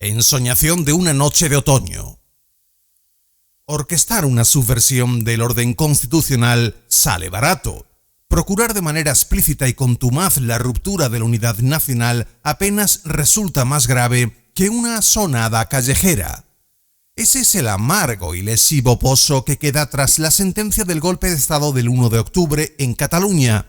Ensoñación de una noche de otoño. Orquestar una subversión del orden constitucional sale barato. Procurar de manera explícita y contumaz la ruptura de la unidad nacional apenas resulta más grave que una sonada callejera. Ese es el amargo y lesivo pozo que queda tras la sentencia del golpe de Estado del 1 de octubre en Cataluña.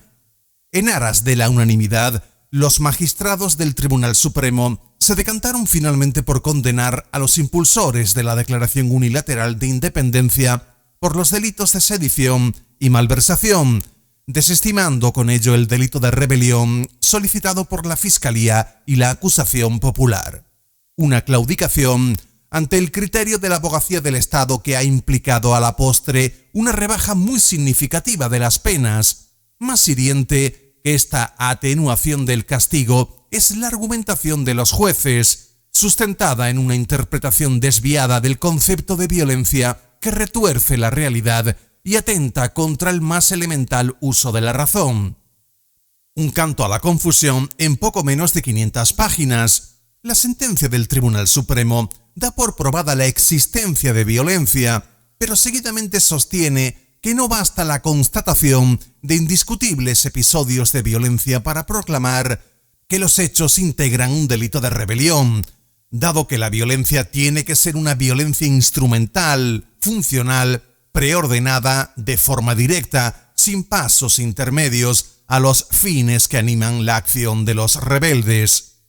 En aras de la unanimidad, los magistrados del Tribunal Supremo se decantaron finalmente por condenar a los impulsores de la Declaración Unilateral de Independencia por los delitos de sedición y malversación, desestimando con ello el delito de rebelión solicitado por la Fiscalía y la acusación popular. Una claudicación ante el criterio de la Abogacía del Estado que ha implicado a la postre una rebaja muy significativa de las penas. Más hiriente que esta atenuación del castigo es la argumentación de los jueces, sustentada en una interpretación desviada del concepto de violencia que retuerce la realidad y atenta contra el más elemental uso de la razón. Un canto a la confusión en poco menos de 500 páginas. La sentencia del Tribunal Supremo da por probada la existencia de violencia, pero seguidamente sostiene que no basta la constatación de indiscutibles episodios de violencia para proclamar que los hechos integran un delito de rebelión, dado que la violencia tiene que ser una violencia instrumental, funcional, preordenada de forma directa, sin pasos intermedios a los fines que animan la acción de los rebeldes.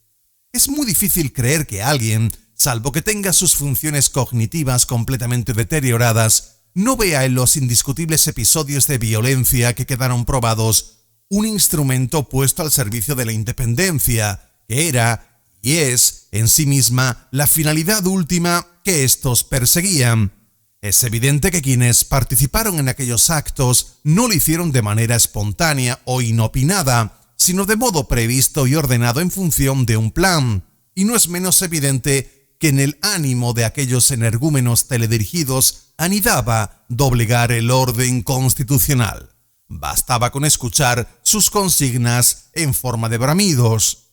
Es muy difícil creer que alguien, salvo que tenga sus funciones cognitivas completamente deterioradas, no vea en los indiscutibles episodios de violencia que quedaron probados un instrumento puesto al servicio de la independencia, que era y es en sí misma la finalidad última que estos perseguían. Es evidente que quienes participaron en aquellos actos no lo hicieron de manera espontánea o inopinada, sino de modo previsto y ordenado en función de un plan, y no es menos evidente que en el ánimo de aquellos energúmenos teledirigidos anidaba doblegar el orden constitucional. Bastaba con escuchar sus consignas en forma de bramidos.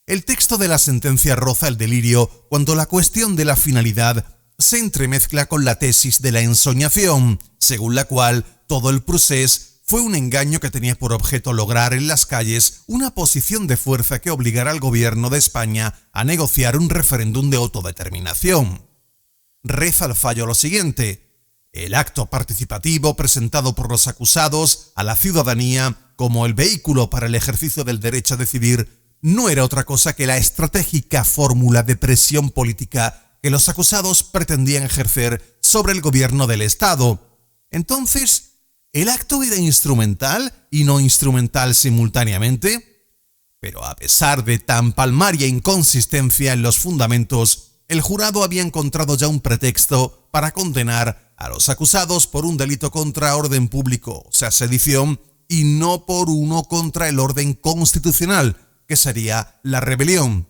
El texto de la sentencia roza el delirio cuando la cuestión de la finalidad se entremezcla con la tesis de la ensoñación, según la cual todo el procés fue un engaño que tenía por objeto lograr en las calles una posición de fuerza que obligara al gobierno de España a negociar un referéndum de autodeterminación. Reza el fallo lo siguiente: el acto participativo presentado por los acusados a la ciudadanía como el vehículo para el ejercicio del derecho a decidir no era otra cosa que la estratégica fórmula de presión política que los acusados pretendían ejercer sobre el gobierno del Estado. Entonces, ¿el acto era instrumental y no instrumental simultáneamente? Pero a pesar de tan palmaria inconsistencia en los fundamentos, el jurado había encontrado ya un pretexto para condenar a los acusados por un delito contra orden público, o sea, sedición, y no por uno contra el orden constitucional, que sería la rebelión.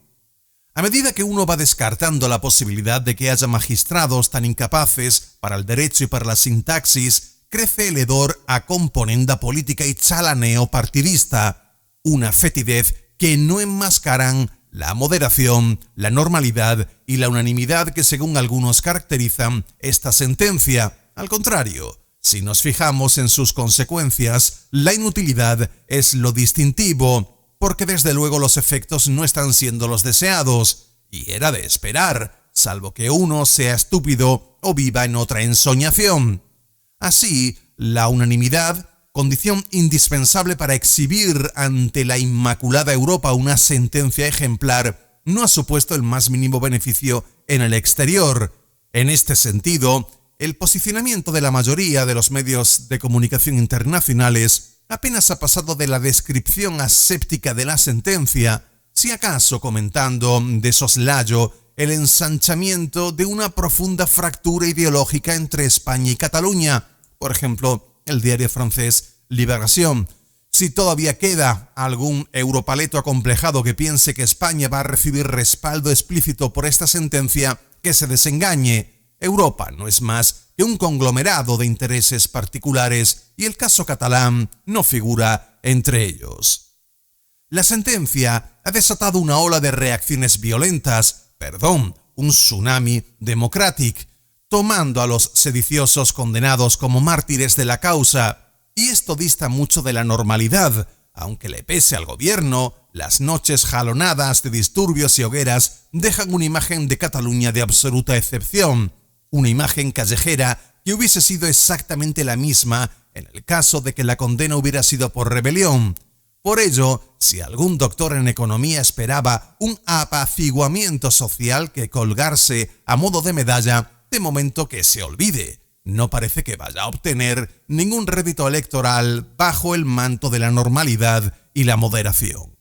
A medida que uno va descartando la posibilidad de que haya magistrados tan incapaces para el derecho y para la sintaxis, crece el hedor a componenda política y chalaneo partidista, una fetidez que no enmascaran la moderación, la normalidad y la unanimidad que según algunos caracterizan esta sentencia. Al contrario, si nos fijamos en sus consecuencias, la inutilidad es lo distintivo, porque desde luego los efectos no están siendo los deseados, y era de esperar, salvo que uno sea estúpido o viva en otra ensoñación. Así, la unanimidad, condición indispensable para exhibir ante la inmaculada Europa una sentencia ejemplar, no ha supuesto el más mínimo beneficio en el exterior. En este sentido, el posicionamiento de la mayoría de los medios de comunicación internacionales apenas ha pasado de la descripción aséptica de la sentencia, si acaso comentando de soslayo el ensanchamiento de una profunda fractura ideológica entre España y Cataluña. Por ejemplo, el diario francés Libération. Si todavía queda algún europaleto acomplejado que piense que España va a recibir respaldo explícito por esta sentencia, que se desengañe. Europa no es más que un conglomerado de intereses particulares y el caso catalán no figura entre ellos. La sentencia ha desatado una ola de reacciones violentas, un tsunami democratic, tomando a los sediciosos condenados como mártires de la causa. Y esto dista mucho de la normalidad, aunque le pese al gobierno. Las noches jalonadas de disturbios y hogueras dejan una imagen de Cataluña de absoluta excepción, una imagen callejera que hubiese sido exactamente la misma en el caso de que la condena hubiera sido por rebelión. Por ello, si algún doctor en economía esperaba un apaciguamiento social que colgarse a modo de medalla, de momento que se olvide. No parece que vaya a obtener ningún rédito electoral bajo el manto de la normalidad y la moderación.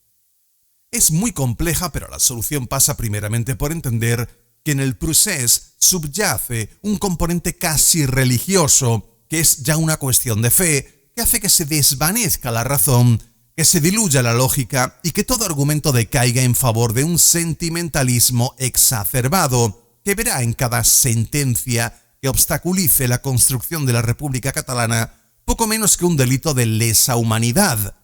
Es muy compleja, pero la solución pasa primeramente por entender que en el procés subyace un componente casi religioso, que es ya una cuestión de fe, que hace que se desvanezca la razón, que se diluya la lógica y que todo argumento decaiga en favor de un sentimentalismo exacerbado que verá en cada sentencia que obstaculice la construcción de la República Catalana poco menos que un delito de lesa humanidad.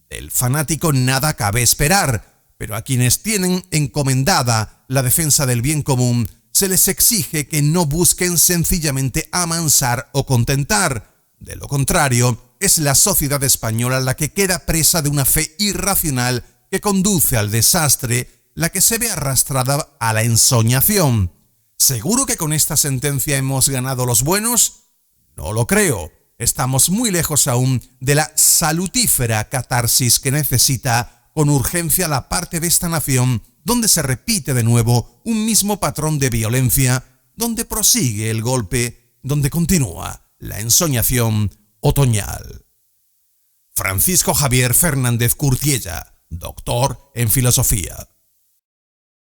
Del fanático nada cabe esperar, pero a quienes tienen encomendada la defensa del bien común se les exige que no busquen sencillamente amansar o contentar. De lo contrario, es la sociedad española la que queda presa de una fe irracional que conduce al desastre, la que se ve arrastrada a la ensoñación. ¿Seguro que con esta sentencia hemos ganado los buenos? No lo creo. Estamos muy lejos aún de la salutífera catarsis que necesita con urgencia la parte de esta nación donde se repite de nuevo un mismo patrón de violencia, donde prosigue el golpe, donde continúa la ensoñación otoñal. Francisco Javier Fernández Curtiella, doctor en filosofía.